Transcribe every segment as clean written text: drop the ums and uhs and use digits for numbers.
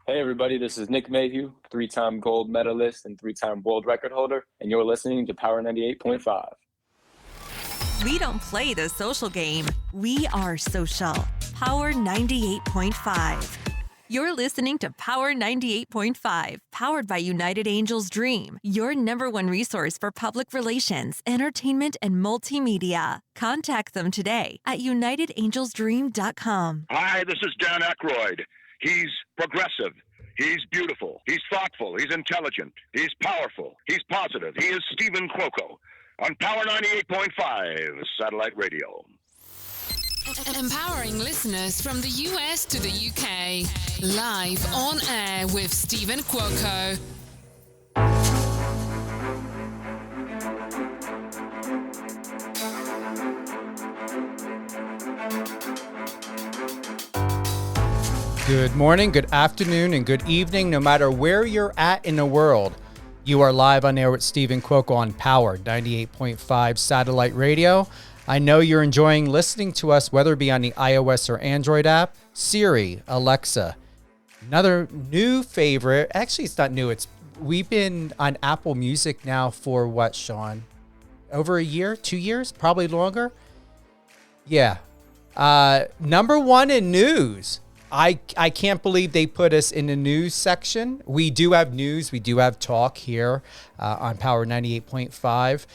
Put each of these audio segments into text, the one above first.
Hey everybody, this is Nick Mayhew, three-time gold medalist and three-time world record holder, and you're listening to Power 98.5. We don't play the social game. We are social. Power 98.5. You're listening to Power 98.5, powered by United Angels Dream, your number one resource for public relations, entertainment, and multimedia. Contact them today at unitedangelsdream.com. Hi, this is Dan Aykroyd. He's progressive. He's beautiful. He's thoughtful. He's intelligent. He's powerful. He's positive. He is Stephen Cuoco on Power 98.5 Satellite Radio. Empowering listeners from the US to the UK. Live on air with Stephen Cuoco. Good morning, good afternoon, and good evening, no matter where you're at in the world. You are live on air with Stephen Cuoco on Power 98.5 Satellite Radio. I know you're enjoying listening to us, whether it be on the iOS or Android app, Siri, Alexa. Another new favorite, actually it's not new, we've been on Apple Music now for what, Sean? Over a year, 2 years, probably longer? Yeah. Number one in news. I can't believe they put us in the news section. We do have news. We do have talk here on Power 98.5.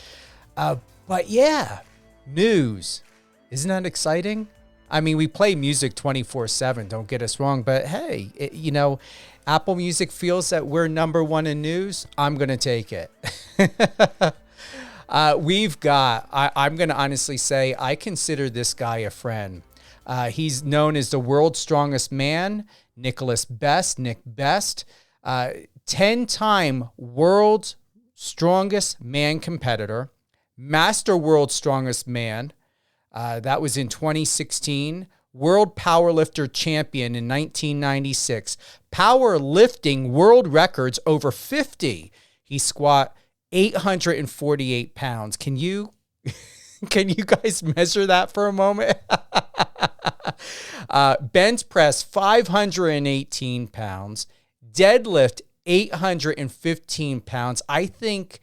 But yeah, news. Isn't that exciting? I mean, we play music 24/7. Don't get us wrong. But hey, Apple Music feels that we're number one in news. I'm going to take it. I'm going to honestly say, I consider this guy a friend. He's known as the world's strongest man, Nick Best, 10-time world's strongest man competitor, master world's strongest man. That was in 2016. World Powerlifter Champion in 1996. Powerlifting world records over 50. He squat 848 pounds. Can you guys measure that for a moment? Bench press 518 pounds, deadlift 815 pounds. I think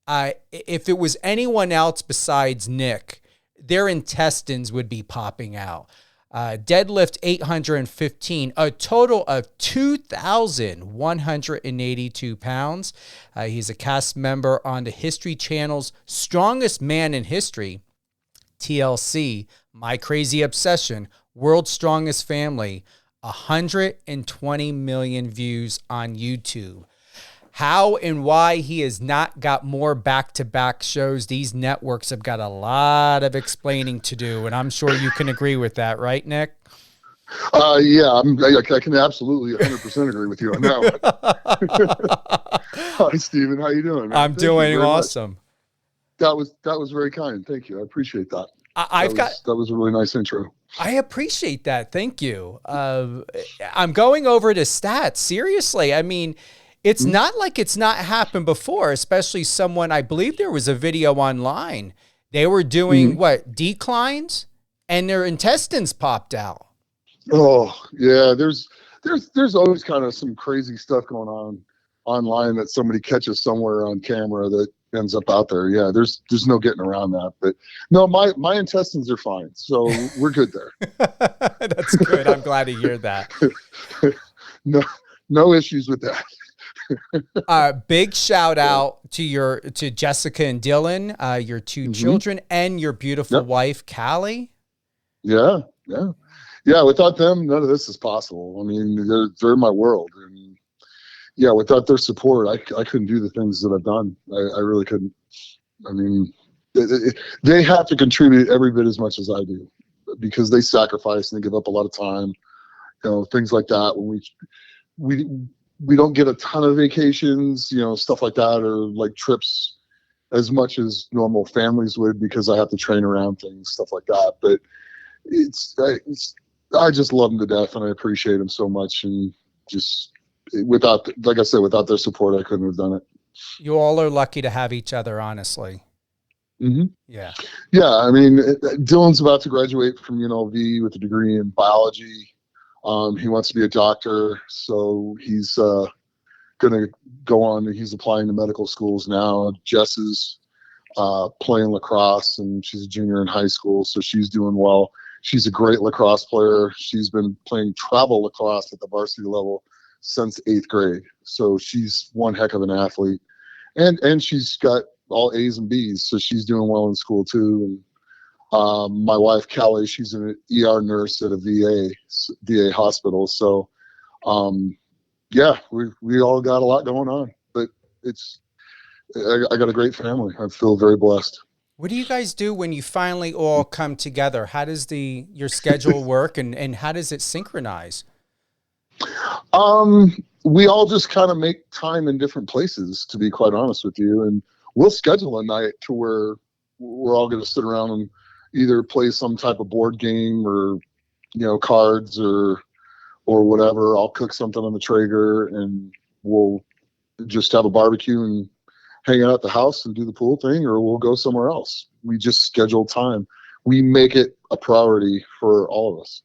if it was anyone else besides Nick, their intestines would be popping out. Deadlift 815, a total of 2,182 pounds. He's a cast member on the History Channel's Strongest Man in History, TLC, My Crazy Obsession, World's Strongest Family, 120 million views on YouTube. How and why he has not got more back-to-back shows, these networks have got a lot of explaining to do, and I'm sure you can agree with that, right, Nick? Yeah, I can absolutely 100% agree with you on that one. Hi, Stephen. How you doing, man? I'm doing awesome. Much. That was very kind. Thank you. I appreciate that. That was a really nice intro. I appreciate that. Thank you. I'm going over the stats. Seriously. I mean, it's not like it's not happened before, especially someone, I believe there was a video online. They were doing declines and their intestines popped out. Oh yeah. There's always kind of some crazy stuff going on online that somebody catches somewhere on camera that ends up out there. Yeah, there's no getting around that. But no, my intestines are fine, so we're good there. That's good. I'm glad to hear that. No issues with that. Big shout out to Jessica and Dylan, your two children, and your beautiful wife, Callie. Yeah. Without them, none of this is possible. I mean, they're my world, and yeah, without their support, I couldn't do the things that I've done. I really couldn't. I mean, they have to contribute every bit as much as I do because they sacrifice and they give up a lot of time, things like that. When we don't get a ton of vacations, stuff like that, or like trips as much as normal families would because I have to train around things, stuff like that. But I just love them to death and I appreciate them so much, and just. Without their support, I couldn't have done it. You all are lucky to have each other, honestly. Mm-hmm. Yeah. Yeah. I mean, Dylan's about to graduate from UNLV with a degree in biology. He wants to be a doctor, so he's going to go on. He's applying to medical schools now. Jess is playing lacrosse, and she's a junior in high school, so she's doing well. She's a great lacrosse player. She's been playing travel lacrosse at the varsity level since 8th grade, so she's one heck of an athlete. And she's got all A's and B's, so she's doing well in school too. And my wife, Callie, she's an ER nurse at a VA hospital. So, yeah, we all got a lot going on, but I got a great family. I feel very blessed. What do you guys do when you finally all come together? How does your schedule work, and how does it synchronize? We all just kind of make time in different places, to be quite honest with you. And we'll schedule a night to where we're all going to sit around and either play some type of board game or, cards or whatever. I'll cook something on the Traeger, and we'll just have a barbecue and hang out at the house and do the pool thing, or we'll go somewhere else. We just schedule time. We make it a priority for all of us.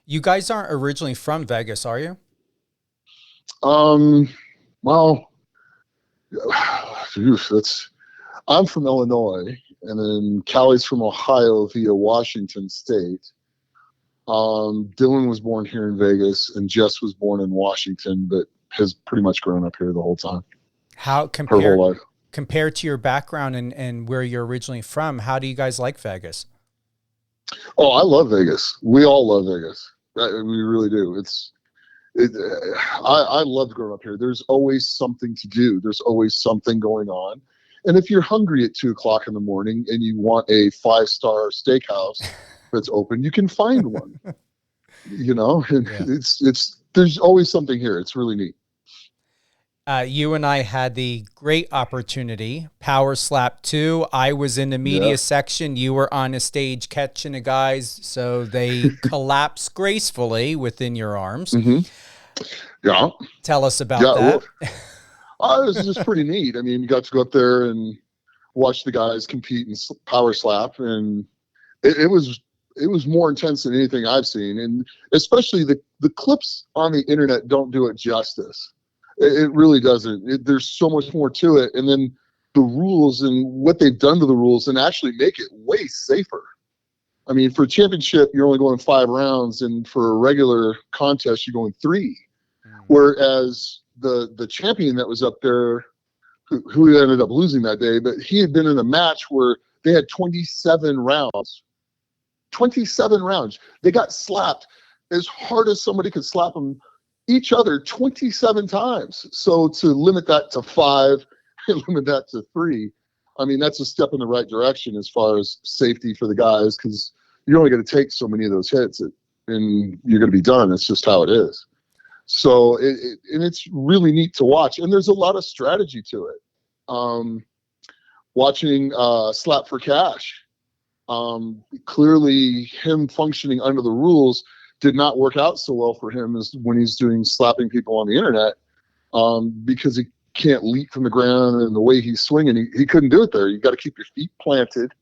You guys aren't originally from Vegas, are you? Well, I'm from Illinois, and then Callie's from Ohio via Washington State. Dylan was born here in Vegas, and Jess was born in Washington, but has pretty much grown up here the whole time. How her whole life. Compared to your background and where you're originally from, how do you guys like Vegas? Oh, I love Vegas. We all love Vegas. We really do. I love growing up here. There's always something to do. There's always something going on. And if you're hungry at 2:00 in the morning and you want a 5-star steakhouse that's open, you can find one. There's always something here. It's really neat. You and I had the great opportunity, Power Slap 2. I was in the media section. You were on a stage catching the guys, so they collapsed gracefully within your arms. Mm-hmm. Yeah. Tell us about that. Well, it was just pretty neat. I mean, you got to go up there and watch the guys compete in Power Slap, and it was more intense than anything I've seen. And especially the clips on the internet don't do it justice. It really doesn't. There's so much more to it. And then the rules and what they've done to the rules and actually make it way safer. I mean, for a championship, you're only going 5 rounds, and for a regular contest, you're going 3. Whereas the champion that was up there, who ended up losing that day, but he had been in a match where they had 27 rounds. 27 rounds. They got slapped as hard as somebody could slap them each other 27 times. So to limit that to 5 and limit that to 3, I mean, that's a step in the right direction as far as safety for the guys, because you're only going to take so many of those hits and you're going to be done. It's just how it is. So it's really neat to watch. And there's a lot of strategy to it. Watching Slap for Cash, clearly him functioning under the rules did not work out so well for him as when he's doing slapping people on the internet, because he can't leap from the ground, and the way he's swinging, he couldn't do it there. You got to keep your feet planted.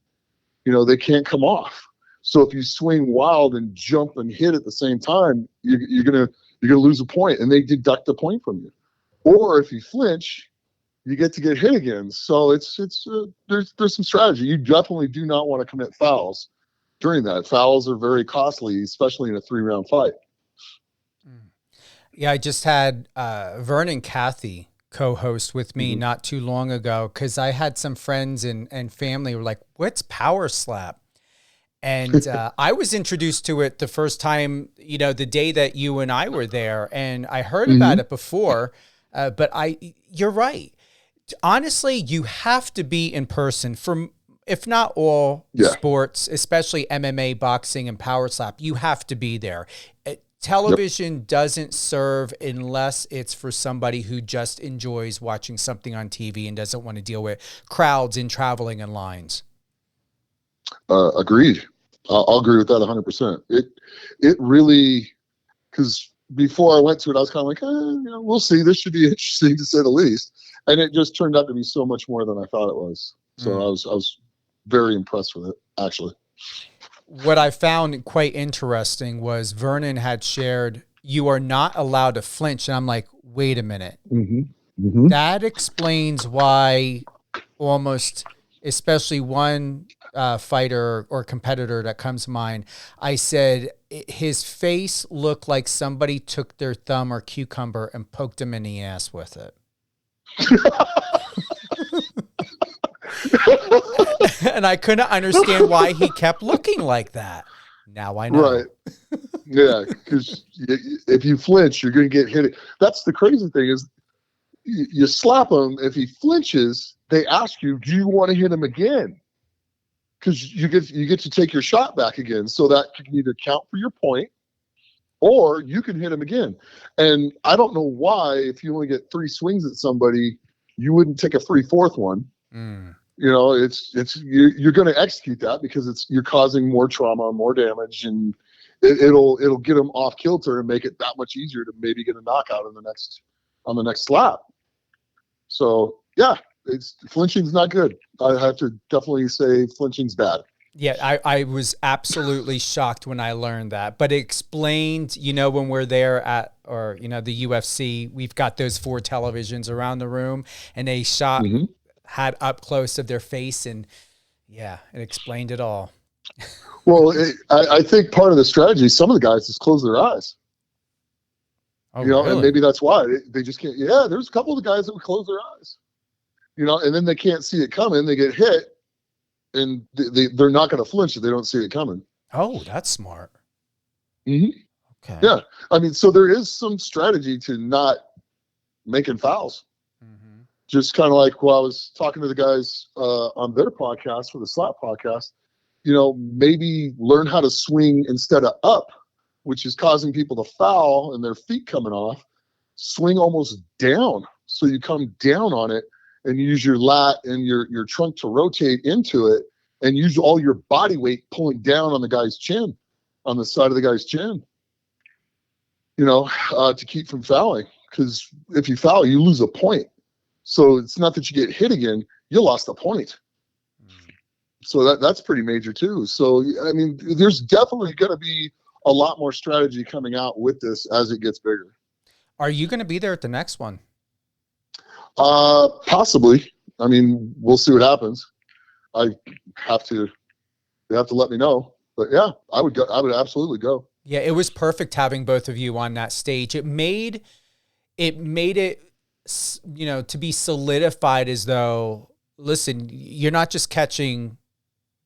They can't come off. So if you swing wild and jump and hit at the same time, you're gonna lose a point, and they deduct a point from you. Or if you flinch, you get to get hit again. So there's some strategy. You definitely do not want to commit fouls during that. Fouls are very costly, especially in a 3-round fight. Yeah, I just had Vernon Cathy co-host with me not too long ago, because I had some friends and family were like, what's Power Slap? And I was introduced to it the first time, the day that you and I were there, and I heard about it before, but you're right. Honestly, you have to be in person for, if not all sports, especially MMA, boxing, and Power Slap. You have to be there. Television doesn't serve unless it's for somebody who just enjoys watching something on TV and doesn't want to deal with crowds and traveling in lines. Agreed. I'll agree with that 100%. It really, because before I went to it, I was kind of like, we'll see. This should be interesting to say the least. And it just turned out to be so much more than I thought it was. So I was very impressed with it, actually. what I found quite interesting was Vernon had shared, you are not allowed to flinch. And I'm like, wait a minute. Mm-hmm. Mm-hmm. That explains why almost, especially one fighter or competitor that comes to mind, I said his face looked like somebody took their thumb or cucumber and poked him in the ass with it. And I couldn't understand why he kept looking like that. Now I know. Right. Yeah, because if you flinch, you're going to get hit. That's the crazy thing is you slap him. If he flinches, they ask you, do you want to hit him again? Because you get to take your shot back again. So that can either count for your point or you can hit him again. And I don't know why, if you only get 3 swings at somebody, you wouldn't take a free 4th one. Mm. You know, you're going to execute that because you're causing more trauma, more damage, and it'll get them off kilter and make it that much easier to maybe get a knockout on the next slap. So yeah, flinching's not good. I have to definitely say flinching's bad. Yeah, I was absolutely shocked when I learned that. But it explained, when we're there at, or, the UFC, we've got those 4 televisions around the room, and they shot, had up close of their face, and yeah, it explained it all. Well, I think part of the strategy, some of the guys just close their eyes. Oh, And maybe that's why they just can't. Yeah, there's a couple of the guys that would close their eyes, and then they can't see it coming. They get hit, and they're not going to flinch if they don't see it coming. Oh, that's smart. Mm-hmm. Okay. Yeah, I mean, so there is some strategy to not making fouls. Mm-hmm. Just kind of like while I was talking to the guys on their podcast, for the Slap podcast, maybe learn how to swing instead of up, which is causing people to foul and their feet coming off. Swing almost down, so you come down on it and use your lat and your trunk to rotate into it, and use all your body weight pulling down on the guy's chin, on the side of the guy's chin, to keep from fouling. Because if you foul, you lose a point. So it's not that you get hit again, you lost a point. So that's pretty major too. So, I mean, there's definitely going to be a lot more strategy coming out with this as it gets bigger. Are you going to be there at the next one? Possibly. I mean, we'll see what happens. They have to let me know. But yeah, I would go. I would absolutely go. Yeah, it was perfect having both of you on that stage. It made it, to be solidified as though, listen, you're not just catching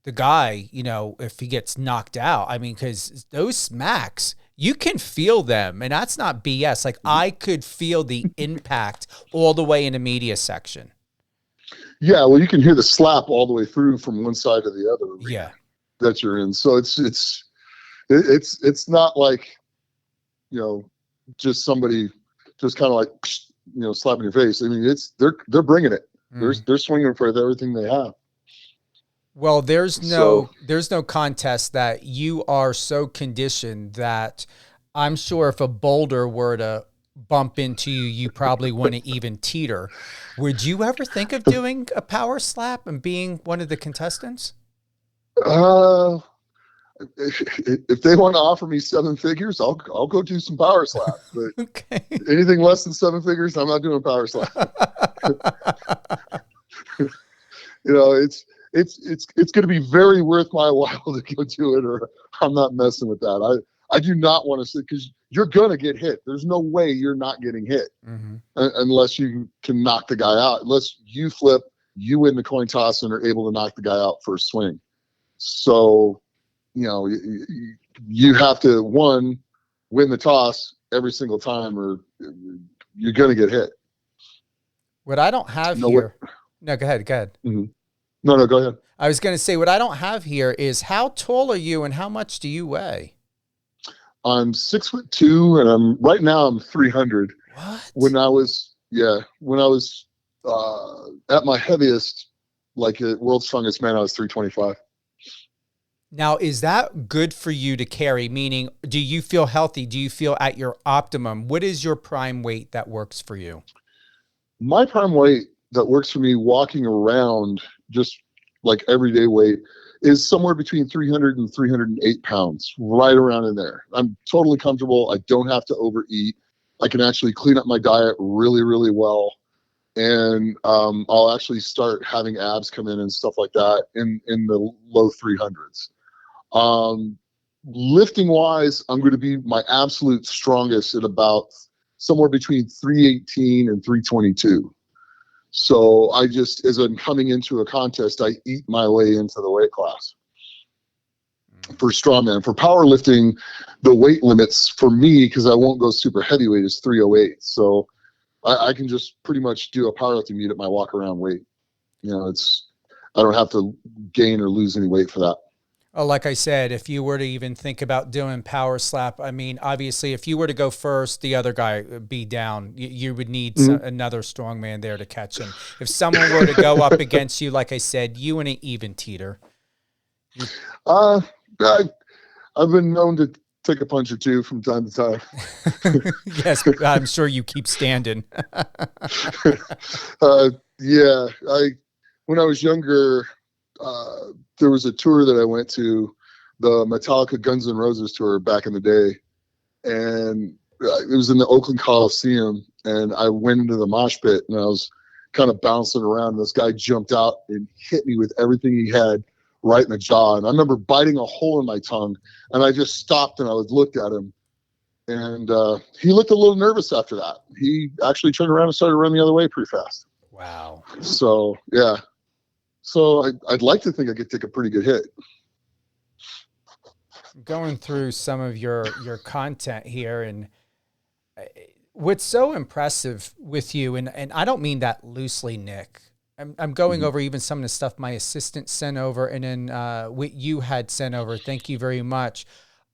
the guy, if he gets knocked out. I mean, because those smacks, you can feel them, and that's not BS. Like, I could feel the impact all the way in the media section. Yeah, well, you can hear the slap all the way through from one side to the other. Yeah, that you're in. So it's not like, just somebody just kind of like, slapping your face. I mean, they're bringing it. They're swinging for everything they have. Well, there's no contest that you are so conditioned that I'm sure if a boulder were to bump into you, you probably wouldn't even teeter. Would you ever think of doing a power slap and being one of the contestants? If they want to offer me 7 figures, I'll go do some power slap. But okay. Anything less than 7 figures, I'm not doing power slap. It's going to be very worth my while to go do it, or I'm not messing with that. I do not want to see, because you're going to get hit. There's no way you're not getting hit unless you can knock the guy out. Unless you flip, you win the coin toss and are able to knock the guy out first swing. So, you have to, one, win the toss every single time, or you're going to get hit. What I don't have here. No, go ahead. Mm-hmm. No, go ahead. I was going to say, what I don't have here is, how tall are you and how much do you weigh? I'm 6'2", and right now I'm 300. What? When I was at my heaviest, like at World's Strongest Man, I was 325. Now, is that good for you to carry? Meaning, do you feel healthy? Do you feel at your optimum? What is your prime weight that works for you? My prime weight that works for me walking around, just like everyday weight, is somewhere between 300 and 308 pounds, right around in there. I'm totally comfortable. I don't have to overeat. I can actually clean up my diet really, really well. And I'll actually start having abs come in and stuff like that in the low 300s. Lifting wise, I'm going to be my absolute strongest at about somewhere between 318 and 322. So I just, as I'm coming into a contest, I eat my way into the weight class for strongman. For powerlifting, the weight limits for me, because I won't go super heavyweight, is 308. So I can just pretty much do a powerlifting meet at my walk around weight. You know, I don't have to gain or lose any weight for that. Oh, like I said, if you were to even think about doing power slap, I mean, obviously, if you were to go first, the other guy would be down. You would need another strongman there to catch him. If someone were to go up against you, like I said, you and an even teeter. I've been known to take a punch or two from time to time. Yes, I'm sure you keep standing. Yeah, when I was younger, there was a tour that I went to, the Metallica Guns N' Roses tour back in the day, and it was in the Oakland Coliseum, and I went into the mosh pit, and I was kind of bouncing around, and this guy jumped out and hit me with everything he had right in the jaw, and I remember biting a hole in my tongue, and I just stopped and I looked at him, and he looked a little nervous after that. He actually turned around and started running the other way pretty fast. Wow. So, yeah. So I'd like to think I could take a pretty good hit. Going through some of your content here, and what's so impressive with you, and I don't mean that loosely, Nick. I'm going over even some of the stuff my assistant sent over, and then what you had sent over. Thank you very much.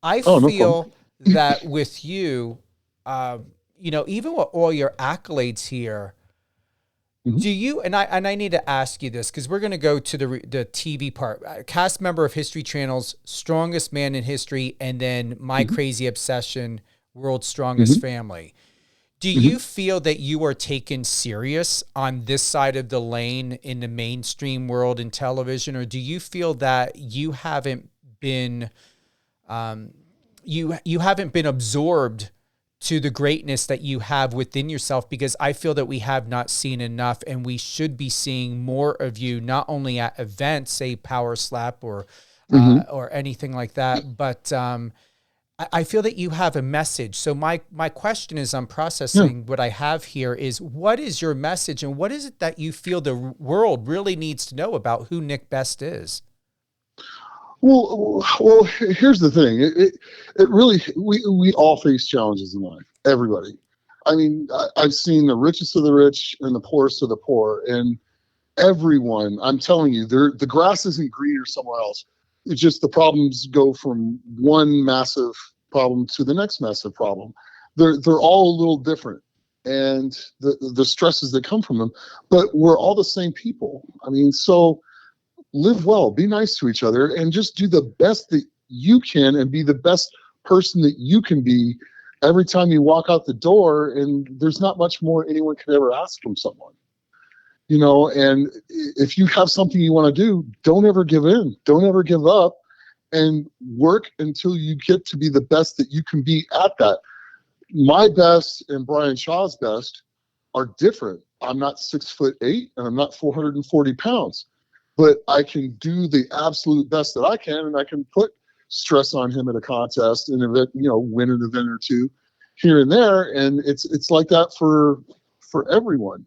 I feel that with you, you know, even with all your accolades here, do you, and I need to ask you this, because we're going to go to the TV part. Cast member of History Channel's Strongest Man in History, and then My Crazy Obsession, World's Strongest Family. Do you feel that you are taken serious on this side of the lane in the mainstream world in television, or do you feel that you haven't been you haven't been absorbed to the greatness that you have within yourself? Because I feel that we have not seen enough, and we should be seeing more of you, not only at events, say Power Slap or anything like that, but I feel that you have a message. So my question is, I'm processing what I have here, is what is your message, and what is it that you feel the world really needs to know about who Nick Best is? Well, here's the thing. It really, we all face challenges in life. Everybody. I mean, I've seen the richest of the rich and the poorest of the poor, and everyone, I'm telling you, the grass isn't greener somewhere else. It's just the problems go from one massive problem to the next massive problem. They're all a little different, and the stresses that come from them, but we're all the same people. I mean, so live well, be nice to each other, and just do the best that you can, and be the best person that you can be every time you walk out the door. And there's not much more anyone can ever ask from someone, you know. And if you have something you want to do, don't ever give in, don't ever give up, and work until you get to be the best that you can be at that. My best and Brian Shaw's best are different. I'm not 6'8", and I'm not 440 pounds. But I can do the absolute best that I can, and I can put stress on him at a contest and event, you know, win an event or two here and there. And it's like that for everyone.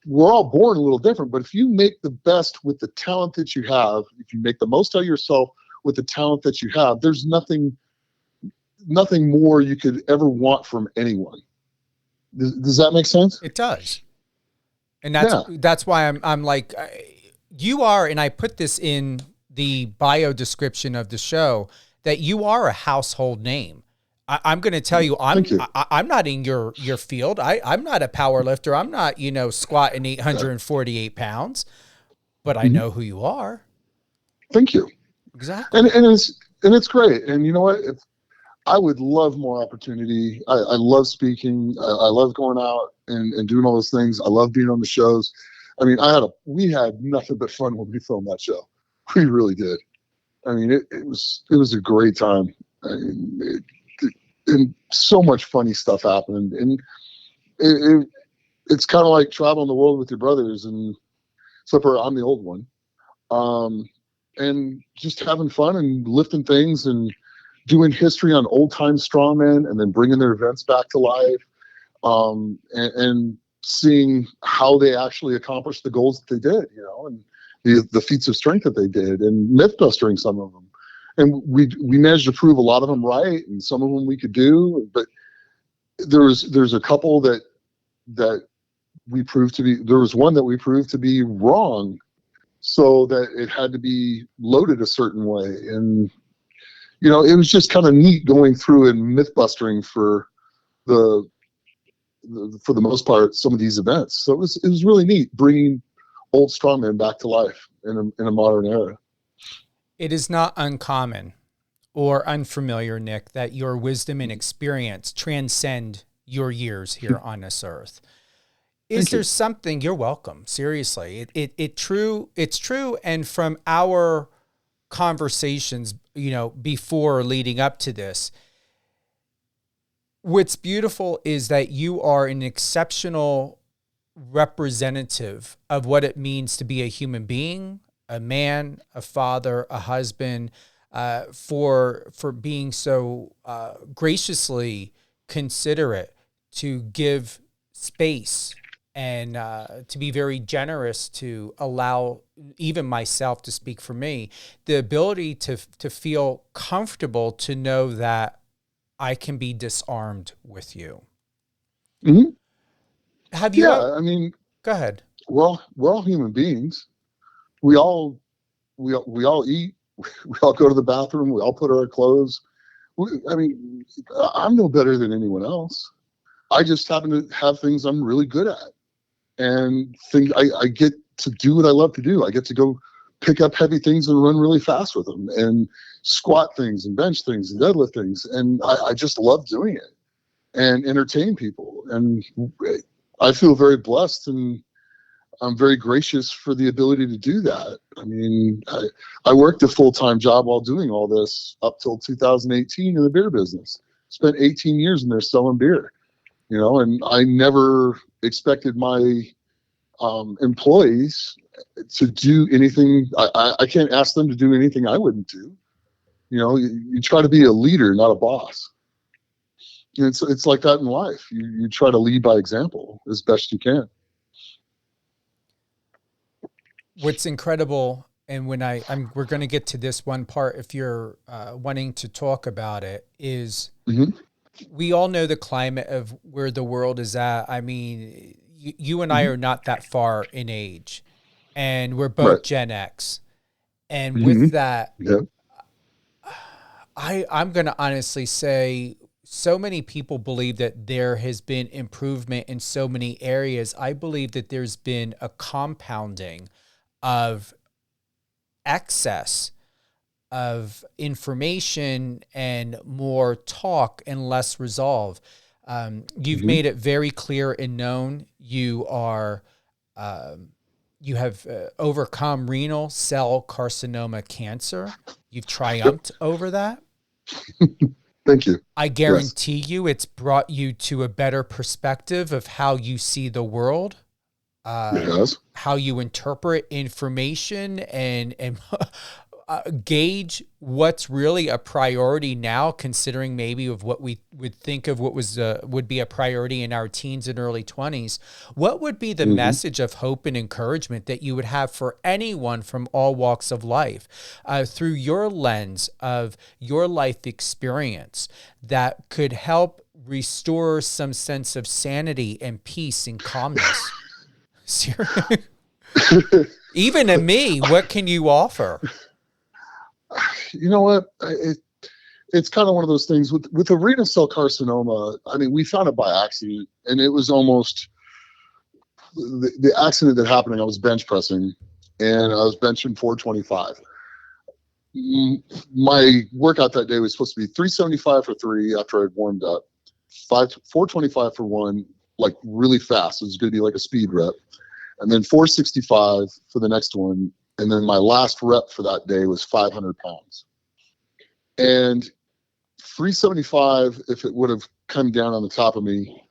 We're all born a little different, but if you make the best with the talent that you have, if you make the most out of yourself with the talent that you have, there's nothing more you could ever want from anyone. Does that make sense? It does. And that's why I'm like, you are, and I put this in the bio description of the show, that you are a household name. I'm going to tell you, I'm not in your field. I'm not a power lifter. I'm not, you know, squatting 848 pounds, but I know who you are. Thank you. Exactly. And it's great. And you know what? I would love more opportunity. I love speaking. I love going out and doing all those things. I love being on the shows. I mean, we had nothing but fun when we filmed that show. We really did. I mean, it was a great time. I mean, and so much funny stuff happened. And it's kind of like traveling the world with your brothers, and except for I'm the old one. And just having fun and lifting things and doing history on old time strongmen, and then bringing their events back to life, and seeing how they actually accomplished the goals that they did, and the feats of strength that they did, and myth busting some of them. And we managed to prove a lot of them right, and some of them we could do, but there's a couple that we proved to be. There was one that we proved to be wrong, so that it had to be loaded a certain way. And it was just kind of neat going through and myth busting for the most part some of these events. So it was really neat bringing old strongmen back to life in a modern era. It is not uncommon or unfamiliar, Nick, that your wisdom and experience transcend your years here on this earth. Is there something? You're welcome. Seriously, it's true. And from our conversations, before leading up to this, what's beautiful is that you are an exceptional representative of what it means to be a human being, a man, a father, a husband, for being so graciously considerate to give space and to be very generous, to allow even myself to speak for me, the ability to feel comfortable to know that I can be disarmed with you. Mm-hmm. Have you? Yeah, I mean, go ahead. Well, we're all human beings. We all eat. We all go to the bathroom. We all put on our clothes. I'm no better than anyone else. I just happen to have things I'm really good at, and I get to do what I love to do. I get to go pick up heavy things and run really fast with them, and squat things and bench things and deadlift things, and I just love doing it and entertain people. And I feel very blessed, and I'm very gracious for the ability to do that. I mean, I worked a full-time job while doing all this up till 2018 in the beer business. Spent 18 years in there selling beer, and I never expected my employees to do anything. I can't ask them to do anything I wouldn't do. You try to be a leader, not a boss. And it's like that in life. You try to lead by example as best you can. What's incredible, and when we're going to get to this one part, if you're wanting to talk about it, is we all know the climate of where the world is at. I mean, you and I are not that far in age, and we're both Gen X. And with that, I'm going to honestly say, so many people believe that there has been improvement in so many areas. I believe that there's been a compounding of excess of information and more talk and less resolve. You've made it very clear and known you have overcome renal cell carcinoma cancer. You've triumphed over that. Thank you. I guarantee you it's brought you to a better perspective of how you see the world, how you interpret information, and gauge what's really a priority now, considering maybe of what we would think of what would be a priority in our teens and early 20s. What would be the message of hope and encouragement that you would have for anyone from all walks of life through your lens of your life experience that could help restore some sense of sanity and peace and calmness? Even to me, what can you offer? You know what? It's kind of one of those things with the renal cell carcinoma. I mean, we found it by accident, and it was almost the accident that happened. I was bench pressing, and I was benching 425. My workout that day was supposed to be 375 for 3 after I'd warmed up, 425 for 1, like really fast. It was going to be like a speed rep, and then 465 for the next one. And then my last rep for that day was 500 pounds. And 375, if it would have come down on the top of me,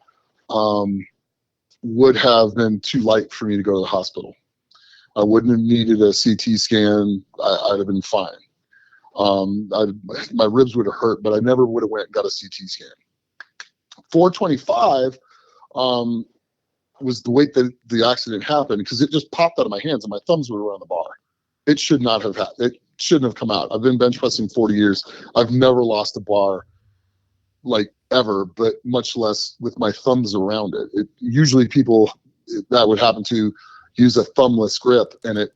would have been too light for me to go to the hospital. I wouldn't have needed a CT scan. I'd have been fine. My ribs would have hurt, but I never would have went and got a CT scan. 425 was the weight that the accident happened, because it just popped out of my hands and my thumbs were around the bar. It should not have it shouldn't have come out. I've been bench pressing 40 years. I've never lost a bar, like, ever, but much less with my thumbs around it. Usually people that would happen to use a thumbless grip, and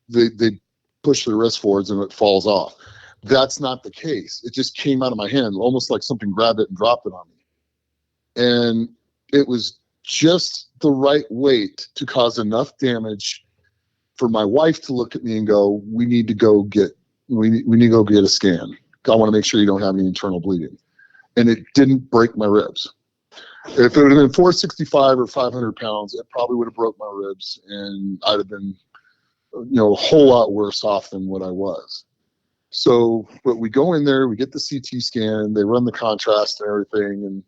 they push their wrist forwards and it falls off. That's not the case. It just came out of my hand, almost like something grabbed it and dropped it on me. And it was just the right weight to cause enough damage for my wife to look at me and go, we need to go get a scan. I want to make sure you don't have any internal bleeding. And it didn't break my ribs. If it would have been 465 or 500 pounds, it probably would have broke my ribs, and I'd have been, a whole lot worse off than what I was. So, but we go in there, we get the CT scan, they run the contrast and everything, and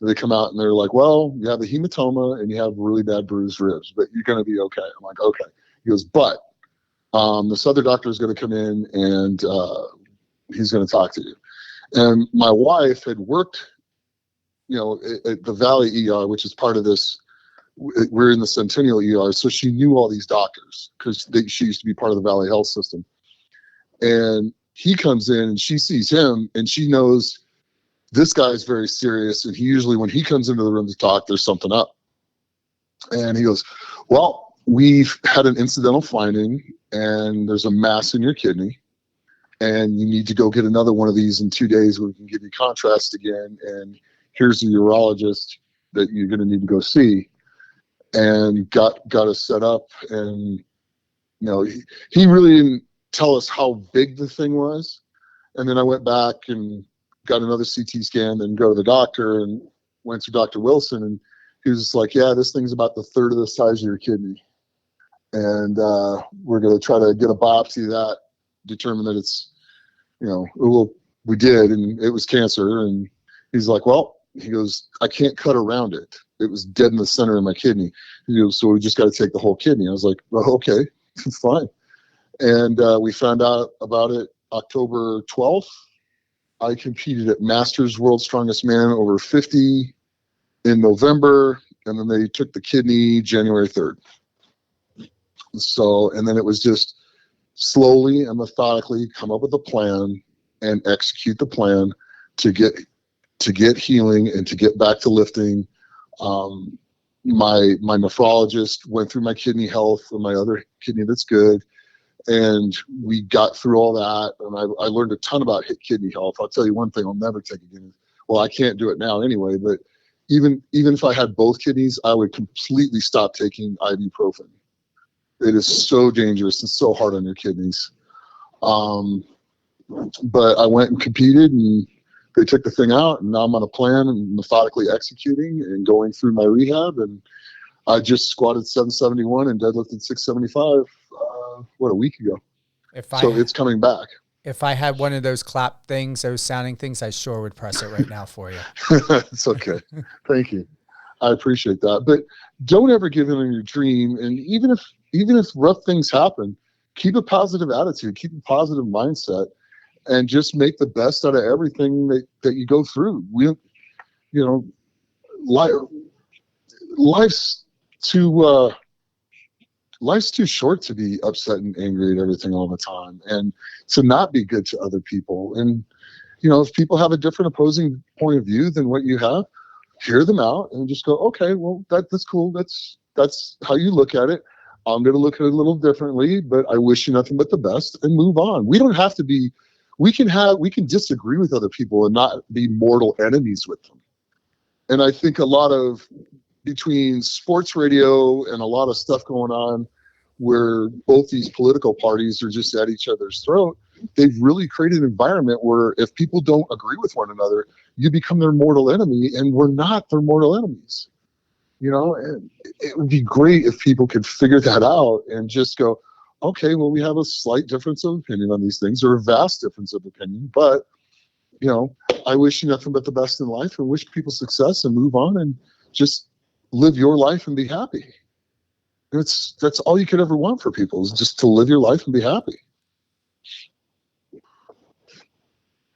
they come out and they're like, well, you have a hematoma and you have really bad bruised ribs, but you're going to be okay. I'm like, okay. He goes, but this other doctor is going to come in and he's going to talk to you. And my wife had worked, at the Valley ER, which is part of this. We're in the Centennial ER, so she knew all these doctors because she used to be part of the Valley Health System. And he comes in and she sees him and she knows this guy is very serious. And he usually, when he comes into the room to talk, there's something up. And he goes, well, we've had an incidental finding and there's a mass in your kidney. And you need to go get another one of these in 2 days where we can give you contrast again. And here's a urologist that you're going to need to go see. And got us set up. And, he really didn't tell us how big the thing was. And then I went back and got another CT scan and go to the doctor and went to Dr. Wilson. And he was just like, yeah, this thing's about the third of the size of your kidney. And we're going to try to get a biopsy of that, determine that it's, we did, and it was cancer. And he's like, well, he goes, I can't cut around it. It was dead in the center of my kidney. He goes, so we just got to take the whole kidney. I was like, well, okay, it's fine. And we found out about it October 12th. I competed at Masters World Strongest Man over 50 in November, and then they took the kidney January 3rd. So, and then it was just slowly and methodically come up with a plan and execute the plan to get healing and to get back to lifting. My nephrologist went through my kidney health and my other kidney that's good. And we got through all that. And I learned a ton about kidney health. I'll tell you one thing I'll never take again. Well, I can't do it now anyway, but even if I had both kidneys, I would completely stop taking ibuprofen. It is so dangerous and so hard on your kidneys. But I went and competed, and they took the thing out, and now I'm on a plan and methodically executing and going through my rehab. And I just squatted 771 and deadlifted 675 a week ago. It's coming back. If I had one of those clap things, those sounding things, I sure would press it right now for you. It's okay. Thank you. I appreciate that. But don't ever give in on your dream. And even if rough things happen, keep a positive attitude, keep a positive mindset, and just make the best out of everything that you go through. Life's too short to be upset and angry at everything all the time, and to not be good to other people. And, if people have a different opposing point of view than what you have, hear them out and just go, okay, well, that's cool. That's how you look at it. I'm going to look at it a little differently, but I wish you nothing but the best, and move on. We don't have to be, we can disagree with other people and not be mortal enemies with them. And I think a lot of, between sports radio and a lot of stuff going on where both these political parties are just at each other's throat, they've really created an environment where if people don't agree with one another, you become their mortal enemy, and we're not their mortal enemies. And it would be great if people could figure that out and just go, okay, well, we have a slight difference of opinion on these things, or a vast difference of opinion, but, you know, I wish you nothing but the best in life and wish people success and move on and just live your life and be happy. That's all you could ever want for people, is just to live your life and be happy.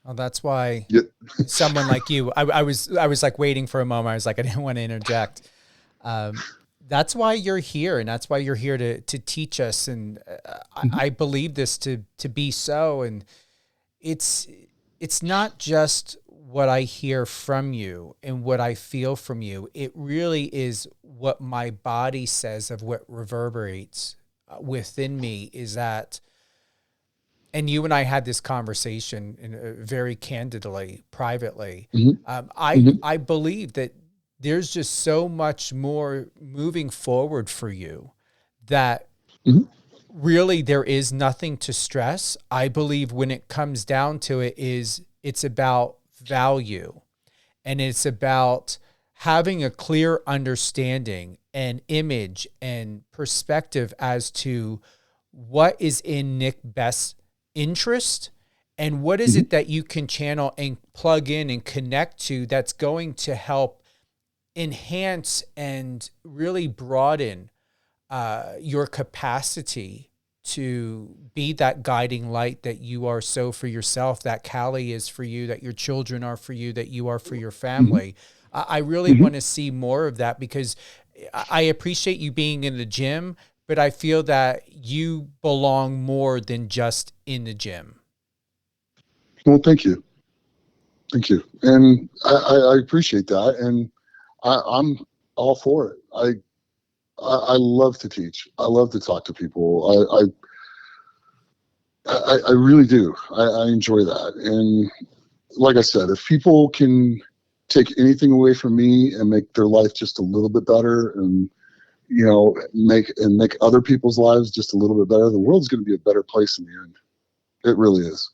Well, that's why Yeah. someone like you, I was like waiting for a moment. I was like, I didn't want to interject. That's why you're here, and that's why you're here to teach us. And I believe this to be so. And it's not just what I hear from you and what I feel from you. It really is what my body says, of what reverberates within me, is that. And you and I had this conversation very candidly, privately. I believe that there's just so much more moving forward for you, that really there is nothing to stress. I believe when it comes down to it, it's about value, and it's about having a clear understanding and image and perspective as to what is in Nick's best interest, and what is it that you can channel and plug in and connect to that's going to help enhance and really broaden your capacity to be that guiding light that you are so for yourself, that Callie is for you, that your children are for you, that you are for your family. I really want to see more of that, because I appreciate you being in the gym, but I feel that you belong more than just in the gym. Well, thank you. Thank you. And I appreciate that. And I'm all for it. I love to teach. I love to talk to people. I really do. I enjoy that. And like I said, if people can take anything away from me and make their life just a little bit better, and you know, make other people's lives just a little bit better, the world's going to be a better place in the end. It really is.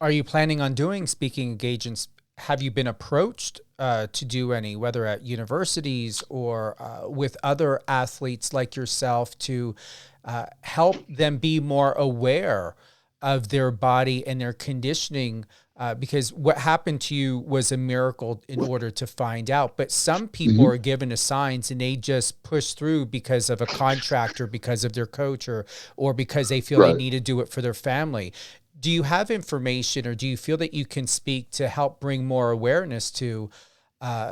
Are you planning on doing speaking engagements? Have you been approached to do any, whether at universities or with other athletes like yourself, to help them be more aware of their body and their conditioning? Because what happened to you was a miracle in order to find out. But some people are given assigns and they just push through because of a contract, or because of their coach, or because they feel they need to do it for their family. Do you have information, or do you feel that you can speak to help bring more awareness to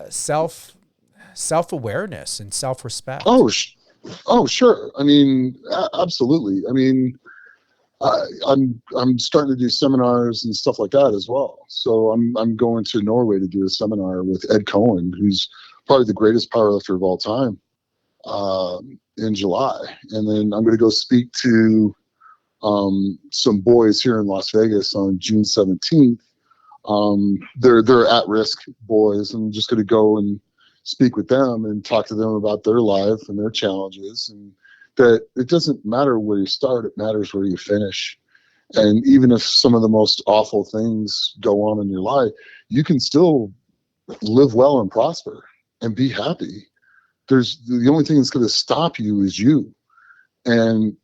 self-awareness and self-respect? Oh, sure. I mean, absolutely. I mean, I'm starting to do seminars and stuff like that as well. So I'm going to Norway to do a seminar with Ed Cohen, who's probably the greatest powerlifter of all time, in July. And then I'm going to go speak to some boys here in Las Vegas on June 17th. They're at-risk boys. I'm just going to go and speak with them and talk to them about their life and their challenges, and that it doesn't matter where you start, it matters where you finish. And even if some of the most awful things go on in your life, you can still live well and prosper and be happy. The only thing that's going to stop you is you. And,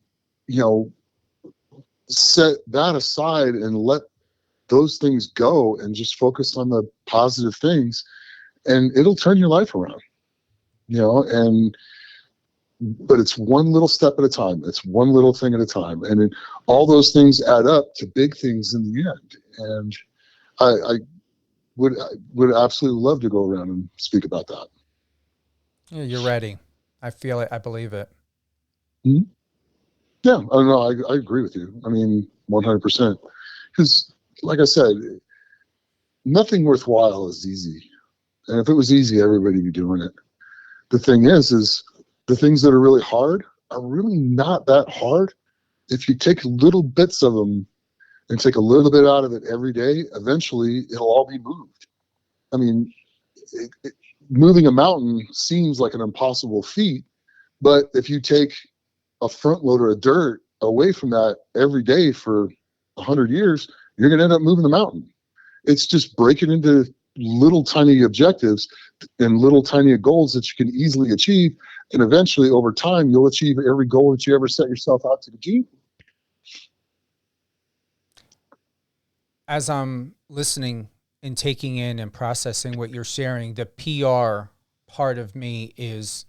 you know, set that aside and let those things go and just focus on the positive things, and it'll turn your life around, you know. But it's one little step at a time. It's one little thing at a time. And all those things add up to big things in the end. And I would absolutely love to go around and speak about that. Yeah, you're ready. I feel it. I believe it. Mm-hmm. Yeah, I agree with you. I mean, 100%. Because, like I said, nothing worthwhile is easy. And if it was easy, everybody would be doing it. The thing is the things that are really hard are really not that hard. If you take little bits of them and take a little bit out of it every day, eventually it'll all be moved. I mean, moving a mountain seems like an impossible feat, but if you take a front loader of dirt away from that every day for 100 years, you're going to end up moving the mountain. It's just break it into little tiny objectives and little tiny goals that you can easily achieve. And eventually over time, you'll achieve every goal that you ever set yourself out to achieve. As I'm listening and taking in and processing what you're sharing, the PR part of me is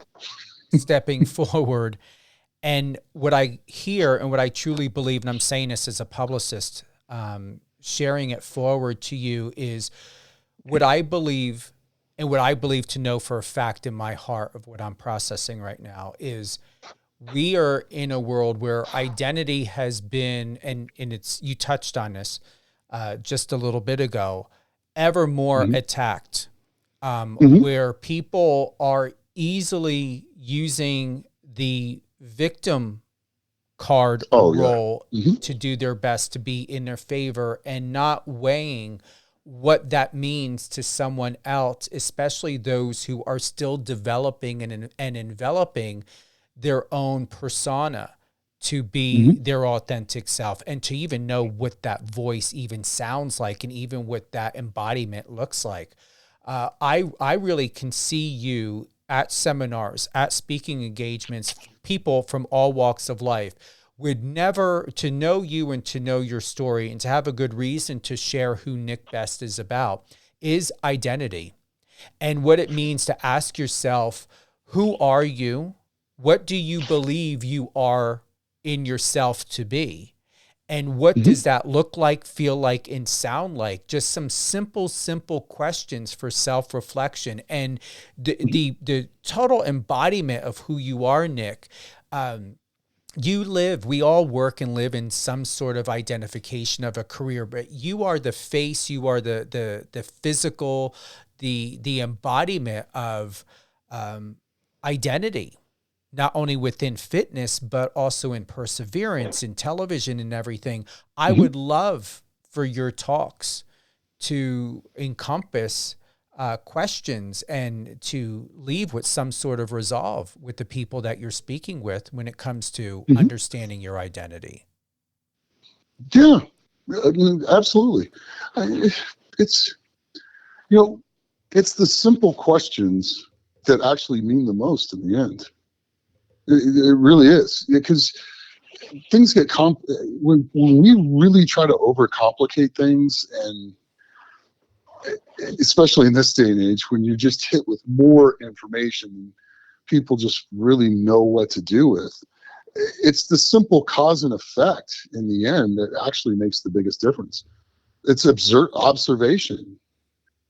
stepping forward. And what I hear and what I truly believe, and I'm saying this as a publicist, sharing it forward to you, is what I believe, and what I believe to know for a fact in my heart of what I'm processing right now, is we are in a world where identity has been, and it's, you touched on this just a little bit ago, ever more attacked, where people are easily using the victim card role to do their best to be in their favor, and not weighing what that means to someone else, especially those who are still developing and enveloping their own persona to be their authentic self, and to even know what that voice even sounds like, and even what that embodiment looks like. I really can see you at seminars, at speaking engagements, people from all walks of life would never, to know you and to know your story and to have a good reason to share who Nick Best is about, is identity, and what it means to ask yourself, who are you? What do you believe you are in yourself to be? And what does that look like, feel like, and sound like? Just some simple questions for self-reflection. And the total embodiment of who you are, Nick, we all work and live in some sort of identification of a career, but you are the face, you are the physical, the embodiment of identity, not only within fitness, but also in perseverance, in television and everything. I would love for your talks to encompass questions and to leave with some sort of resolve with the people that you're speaking with when it comes to understanding your identity. Yeah, I mean, absolutely. It's, it's the simple questions that actually mean the most in the end. It really is, because things get when we really try to overcomplicate things, and especially in this day and age, when you're just hit with more information, people just really know what to do with. It's the simple cause and effect in the end that actually makes the biggest difference. It's observation.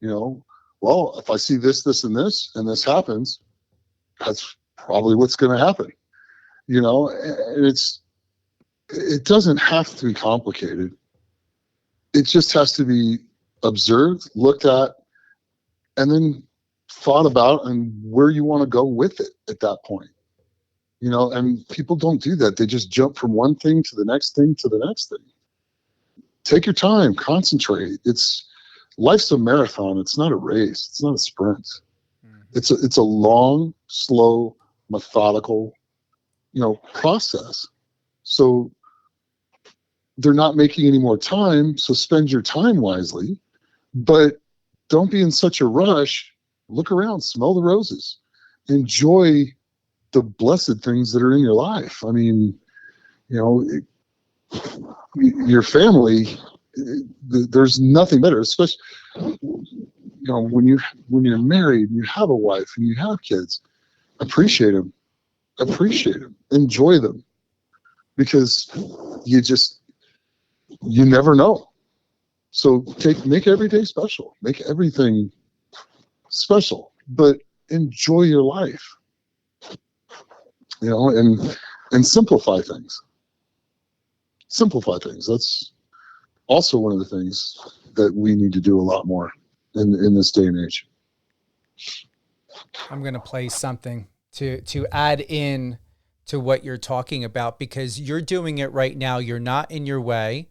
Well, if I see this, and this happens, that's probably what's going to happen. And it doesn't have to be complicated. It just has to be observed, looked at, and then thought about, and where you want to go with it at that point. And people don't do that. They just jump from one thing to the next thing to the next thing. Take your time, concentrate. Life's a marathon. It's not a race. It's not a sprint. It's a long, slow, methodical, process. So they're not making any more time. So spend your time wisely, but don't be in such a rush. Look around, smell the roses, enjoy the blessed things that are in your life. I mean, your family, there's nothing better, especially, when you're married and you have a wife and you have kids. Appreciate them, enjoy them, because you never know. So make every day special, make everything special, but enjoy your life, and simplify things. That's also one of the things that we need to do a lot more in this day and age. I'm going to play something to add in to what you're talking about, because you're doing it right now. You're not in your way.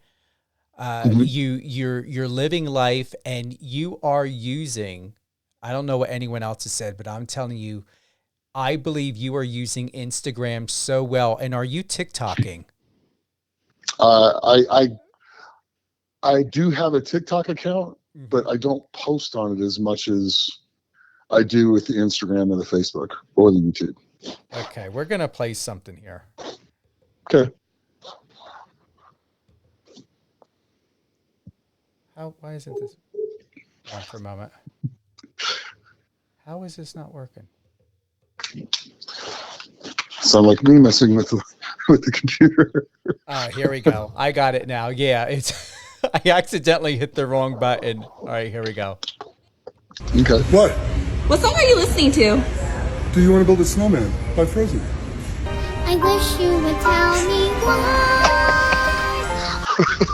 You're living life, and you are using, I don't know what anyone else has said, but I'm telling you, I believe you are using Instagram so well. And are you TikToking? I do have a TikTok account. but I don't post on it as much as I do with the Instagram and the Facebook or the YouTube. Okay, we're gonna play something here. Okay. Why isn't this? Hold on for a moment. How is this not working? Sound like me messing with the computer. Here we go. I got it now. Yeah, it's. I accidentally hit the wrong button. All right, here we go. Okay. What? What song are you listening to? Do you want to build a snowman by Frozen? I wish you would tell me why.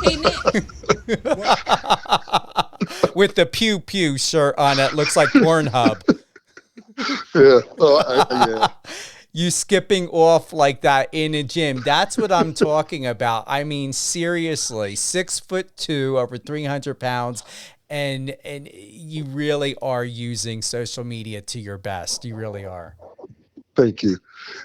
Hey, Nick. With the pew pew shirt on it, looks like Pornhub. Yeah. Yeah. You skipping off like that in a gym. That's what I'm talking about. I mean, seriously, 6'2", over 300 pounds. And you really are using social media to your best. You really are. Thank you.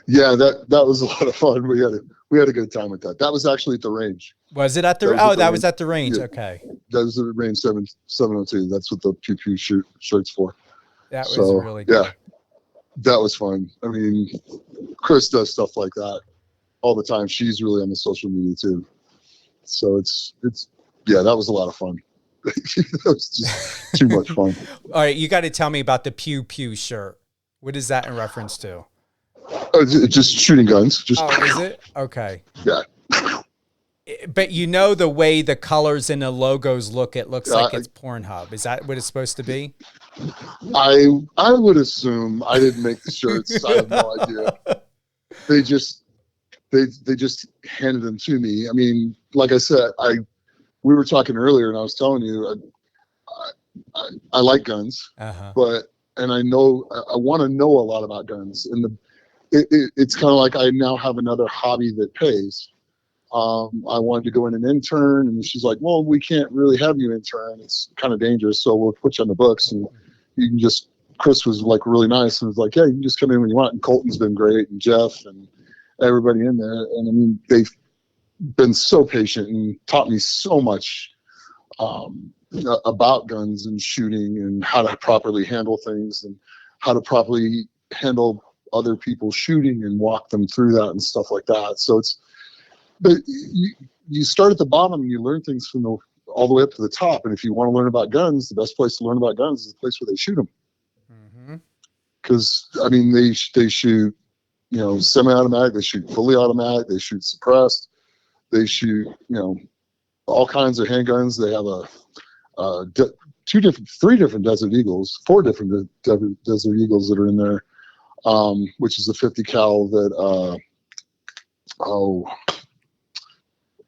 Yeah, that was a lot of fun. We had a good time with that. That was actually at the range. Was it at the? That was at the range. Yeah. Okay. That was the range 702. That's what the pew pew shirt's for. That was really good. Yeah, that was fun. I mean, Chris does stuff like that all the time. She's really on the social media too. So it's that was a lot of fun. That was just too much fun. All right, you got to tell me about the pew pew shirt. What is that in reference to? Just shooting guns. Just is it? Okay. Yeah. But you know the way the colors and the logos look, it looks like it's Pornhub. Is that what it's supposed to be? I would assume. I didn't make the shirts. I have no idea. They just handed them to me. I mean, like I said, we were talking earlier, and I was telling you, I like guns, and I know I want to know a lot about guns, and it's kind of like I now have another hobby that pays. I wanted to go in and intern, and she's like, well, we can't really have you intern. It's kind of dangerous. So we'll put you on the books, and you can just, Chris was like really nice and was like, yeah, you can just come in when you want. And Colton's been great, and Jeff and everybody in there. And I mean, they've been so patient and taught me so much about guns and shooting and how to properly handle things and how to properly handle other people shooting and walk them through that and stuff like that. So but you start at the bottom and you learn things from all the way up to the top. And if you want to learn about guns, the best place to learn about guns is the place where they shoot them. Because I mean, they shoot, semi-automatic, they shoot fully automatic, they shoot suppressed, they shoot, all kinds of handguns. They have three different Desert Eagles, four different Desert Eagles that are in there, which is the 50 cal that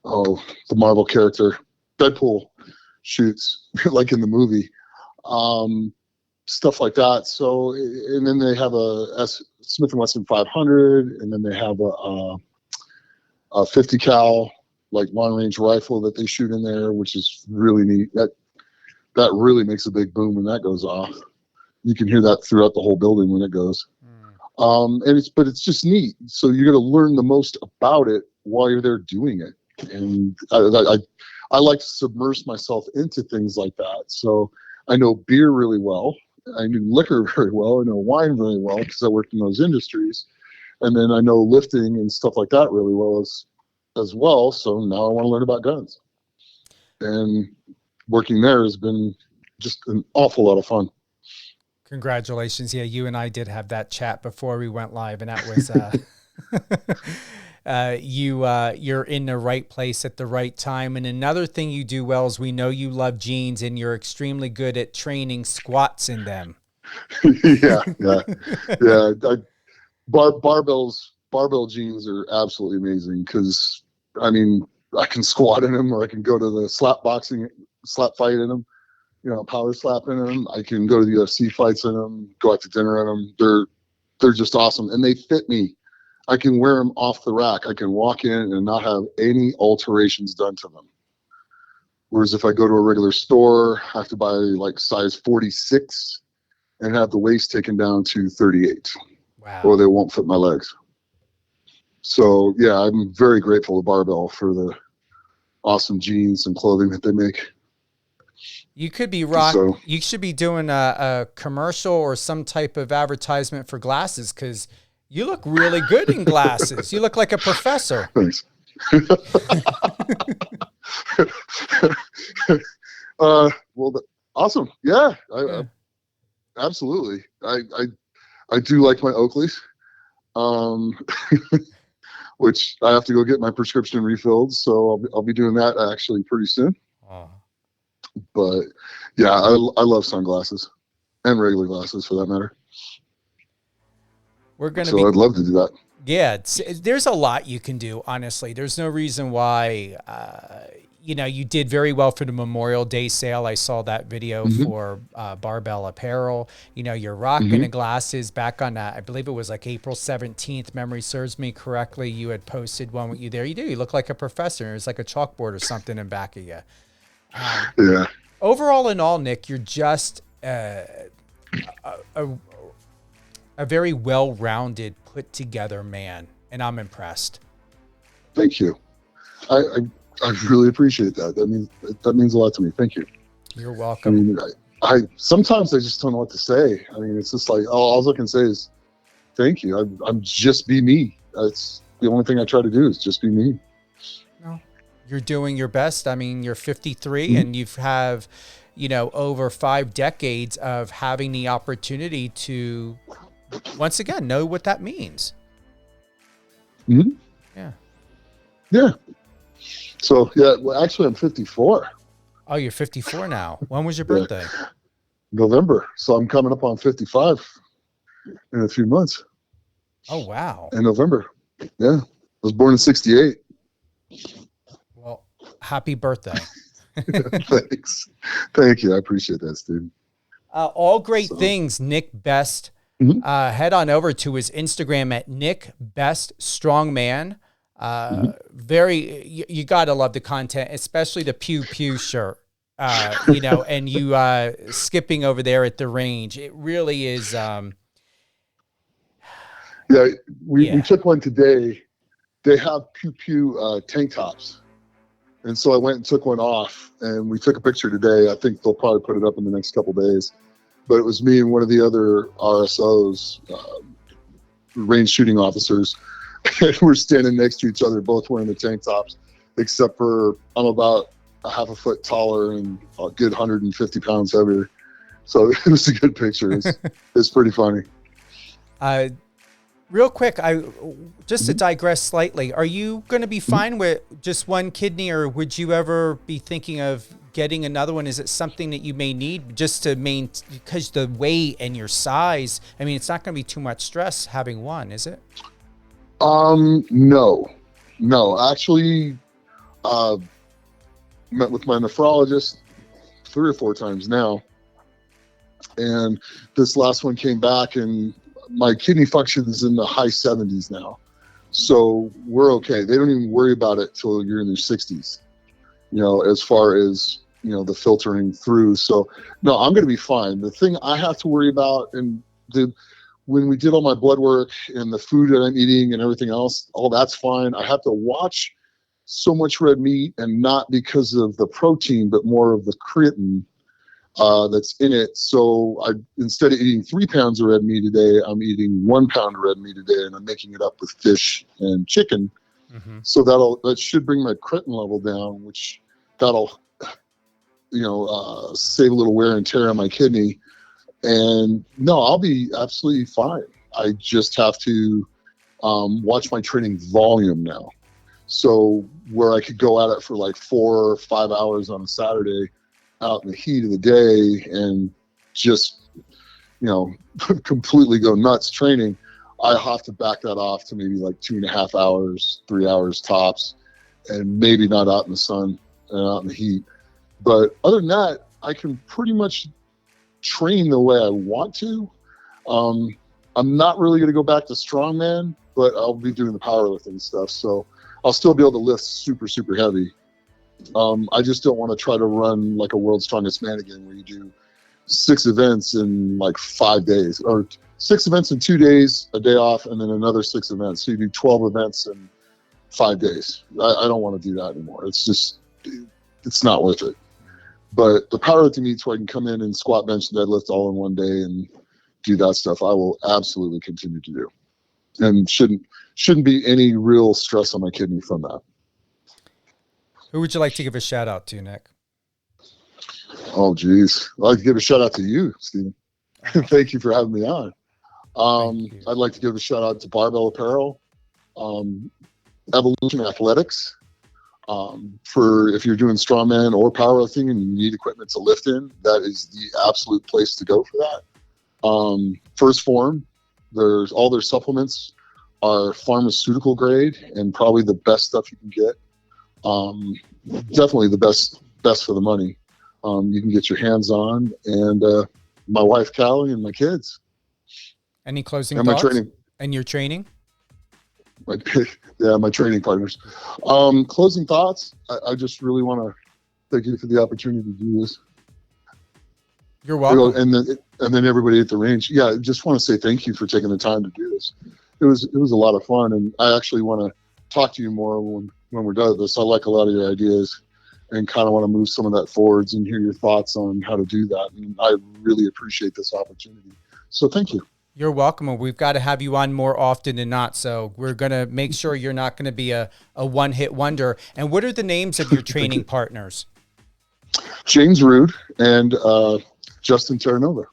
the Marvel character Deadpool shoots, like in the movie, stuff like that. So, and then they have a Smith & Wesson 500, and then they have a 50 cal like long range rifle that they shoot in there, which is really neat. That really makes a big boom when that goes off. You can hear that throughout the whole building when it goes. And it's just neat. So you're going to learn the most about it while you're there doing it. And I like to submerge myself into things like that. So I know beer really well. I knew liquor very well. I know wine really well because I worked in those industries. And then I know lifting and stuff like that really well as well. So now I want to learn about guns. And working there has been just an awful lot of fun. Congratulations. Yeah, you and I did have that chat before we went live, and that was you're in the right place at the right time. And another thing you do well is we know you love jeans, and you're extremely good at training squats in them. yeah. Barbell jeans are absolutely amazing because, I mean, I can squat in them, or I can go to the slap fight in them, power slap in them. I can go to the UFC fights in them, go out to dinner in them. They're just awesome, and they fit me. I can wear them off the rack. I can walk in and not have any alterations done to them. Whereas if I go to a regular store, I have to buy like size 46 and have the waist taken down to 38. Wow. Or they won't fit my legs. So yeah, I'm very grateful to Barbell for the awesome jeans and clothing that they make. You could be You should be doing a commercial or some type of advertisement for glasses, because you look really good in glasses. You look like a professor. Thanks. Well, awesome. Yeah, absolutely. I do like my Oakleys, which I have to go get my prescription refilled. So I'll be doing that actually pretty soon. Oh. But yeah, I love sunglasses and regular glasses for that matter. I'd love to do that. Yeah, there's a lot you can do, honestly. There's no reason why, you did very well for the Memorial Day sale. I saw that video for Barbell Apparel. You're rocking the glasses back on, I believe it was like April 17th, memory serves me correctly. You had posted one with you there. You do. You look like a professor. There's like a chalkboard or something in back of you. Yeah. Overall in all, Nick, you're just a very well-rounded, put-together man, and I'm impressed. Thank you. I really appreciate that. That means a lot to me. Thank you. You're welcome. I sometimes I just don't know what to say. It's just like all I can say is thank you. I'm just be me. That's the only thing I try to do is just be me. No, you're doing your best. You're 53 and you have, over 5 decades of having the opportunity to, once again, know what that means. Mm-hmm. Yeah. Yeah. So, actually I'm 54. Oh, you're 54 now. When was your birthday? November. So I'm coming up on 55 in a few months. Oh, wow. In November. Yeah. I was born in 68. Well, happy birthday. Thanks. Thank you. I appreciate that, Steve. All great things, Nick Best. Head on over to his Instagram at Nick Best Strongman. You gotta love the content, especially the pew pew shirt. And you skipping over there at the range. It really is. We took one today. They have pew pew tank tops, and so I went and took one off, and we took a picture today. I think they'll probably put it up in the next couple days. But it was me and one of the other RSOs, range shooting officers. And we're standing next to each other, both wearing the tank tops, except for I'm about a half a foot taller and a good 150 pounds heavier. So it was a good picture. It's pretty funny. Real quick, to digress slightly, are you going to be fine with just one kidney, or would you ever be thinking of getting another one? Is it something that you may need just to maintain, because the weight and your size? It's not going to be too much stress having one, is it? No. Actually, met with my nephrologist 3 or 4 times now, and this last one came back, and my kidney function is in the high 70s now, so we're okay. They don't even worry about it till you're in your 60s. As far as the filtering through. So no, I'm going to be fine. The thing I have to worry about, and when we did all my blood work and the food that I'm eating and everything else, all that's fine. I have to watch so much red meat, and not because of the protein, but more of the creatine that's in it. So instead of eating 3 pounds of red meat a day, I'm eating 1 pound of red meat a day, and I'm making it up with fish and chicken. So that should bring my creatine level down, which that'll save a little wear and tear on my kidney. And no, I'll be absolutely fine. I just have to watch my training volume now. So where I could go at it for like 4 or 5 hours on a Saturday out in the heat of the day and just, completely go nuts training, I have to back that off to maybe like 2.5 hours, 3 hours tops, and maybe not out in the sun and out in the heat. But other than that, I can pretty much train the way I want to. I'm not really going to go back to strongman, but I'll be doing the powerlifting stuff. So I'll still be able to lift super, super heavy. I just don't want to try to run like a World's Strongest Man again, where you do 6 events in like 5 days, or 6 events in 2 days, a day off, and then another 6 events. So you do 12 events in 5 days. I don't want to do that anymore. It's not worth it. But the powerlifting meets where I can come in and squat, bench, and deadlift all in one day and do that stuff, I will absolutely continue to do, and shouldn't be any real stress on my kidney from that. Who would you like to give a shout out to, Nick? Oh, geez. I'd like to give a shout out to you, Stephen. Thank you for having me on. I'd like to give a shout out to Barbell Apparel, Evolution Athletics, for if you're doing strongman or powerlifting and you need equipment to lift in, that is the absolute place to go for that. First Form, there's all their supplements are pharmaceutical grade and probably the best stuff you can get. Definitely the best for the money you can get your hands on, and my wife Callie and my kids. Any closing and thoughts? My training. And your training? My training partners. Closing thoughts. I just really want to thank you for the opportunity to do this. You're welcome. And then everybody at the range. Yeah, I just want to say thank you for taking the time to do this. It was a lot of fun, and I actually want to talk to you more when we're done with this. I like a lot of your ideas and kind of want to move some of that forwards and hear your thoughts on how to do that. And I really appreciate this opportunity. So thank you. You're welcome. And we've got to have you on more often than not. So we're going to make sure you're not going to be a one-hit wonder. And what are the names of your training partners? James Rude and Justin Terranova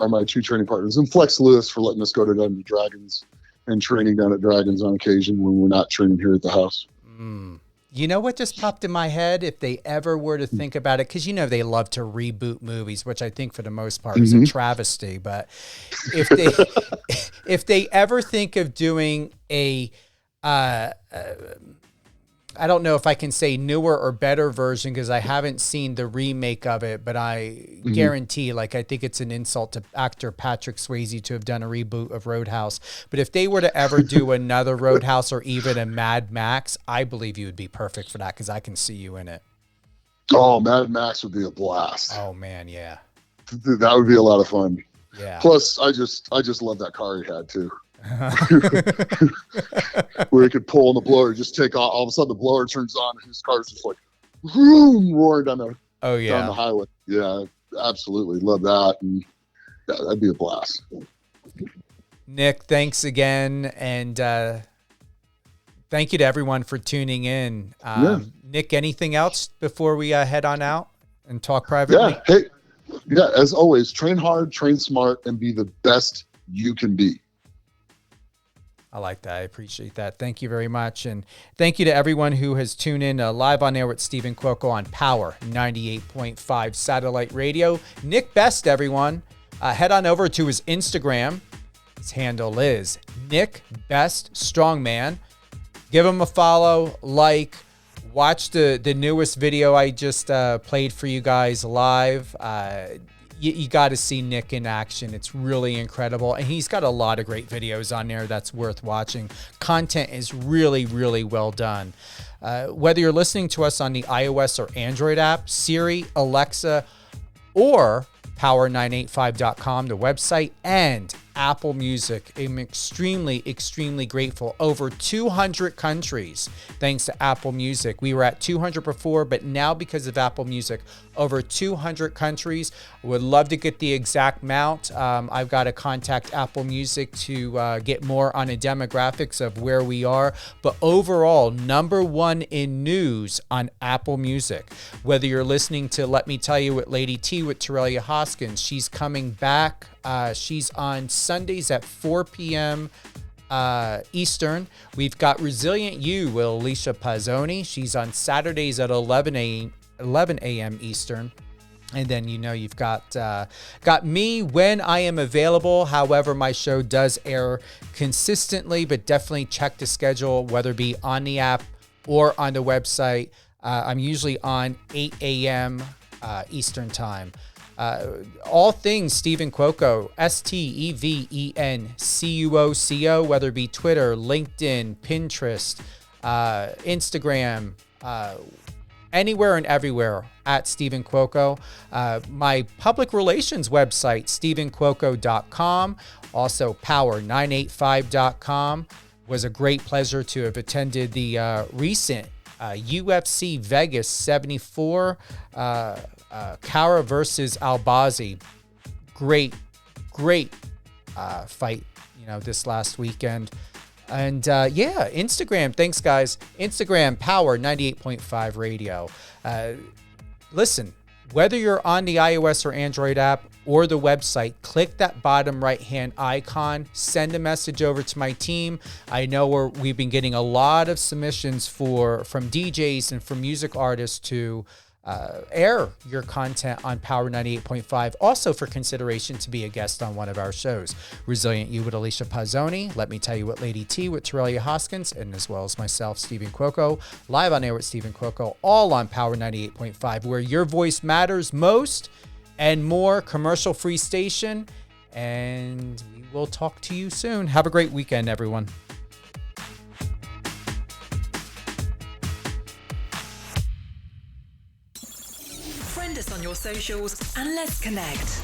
are my two training partners. And Flex Lewis for letting us go down to Dragons and training down at Dragons on occasion when we're not training here at the house. You know what just popped in my head? If they ever were to think about it, because they love to reboot movies, which I think for the most part is a travesty. But if they ever think of doing a I don't know if I can say newer or better version because I haven't seen the remake of it, but I guarantee, I think it's an insult to actor Patrick Swayze to have done a reboot of Roadhouse. But if they were to ever do another Roadhouse or even a Mad Max, I believe you would be perfect for that because I can see you in it. Oh, Mad Max would be a blast. Oh man, yeah. That would be a lot of fun. Yeah. Plus, I just love that car he had too. Where he could pull on the blower, just take off. All of a sudden, the blower turns on, and his car's just like vroom, roaring down the down the highway. Yeah, absolutely love that, and yeah, that'd be a blast. Nick, thanks again, and thank you to everyone for tuning in. Nick, anything else before we head on out and talk privately? Yeah, hey, yeah. As always, train hard, train smart, and be the best you can be. I like that. I appreciate that. Thank you very much. And thank you to everyone who has tuned in live on air with Stephen Cuoco on Power 98.5 Satellite Radio. Nick Best, everyone. Head on over to his Instagram. His handle is Nick Best Strongman. Give him a follow, watch the newest video I just played for you guys live. You got to see Nick in action. It's really incredible. And he's got a lot of great videos on there that's worth watching. Content is really, really well done. Whether you're listening to us on the iOS or Android app, Siri, Alexa, or power985.com, the website, and Apple Music. I'm extremely, extremely grateful. Over 200 countries, thanks to Apple Music. We were at 200 before, but now because of Apple Music, over 200 countries. Would love to get the exact amount. I've got to contact Apple Music to get more on the demographics of where we are. But overall, #1 in news on Apple Music. Whether you're listening to Let Me Tell You with Lady T with Torellia Hoskins, she's coming back. She's on Sundays at 4 p.m. Eastern. We've got Resilient You with Alicia Pazzoni. She's on Saturdays at 11 a.m. Eastern. And then you've got me when I am available. However, my show does air consistently, but definitely check the schedule, whether it be on the app or on the website. I'm usually on 8 a.m. Eastern time. All things Stephen Cuoco, STEVENCUOCO, whether it be Twitter, LinkedIn, Pinterest, Instagram, anywhere and everywhere at Stephen Cuoco. My public relations website, stephencuoco.com, also power985.com. Was a great pleasure to have attended the recent UFC Vegas 74, Kara versus Albazi. Great fight, this last weekend. And Instagram. Thanks, guys. Instagram, Power 98.5 Radio. Listen, whether you're on the iOS or Android app or the website, click that bottom right-hand icon. Send a message over to my team. I know we've been getting a lot of submissions from DJs and from music artists to air your content on Power 98.5. Also for consideration to be a guest on one of our shows. Resilient You with Alicia Pazzoni. Let Me Tell You What Lady T with Torellia Hoskins. And as well as myself, Stephen Cuoco. Live on air with Stephen Cuoco. All on Power 98.5, where your voice matters most and more. Commercial-free station. And we will talk to you soon. Have a great weekend, everyone. Friend us on your socials and let's connect.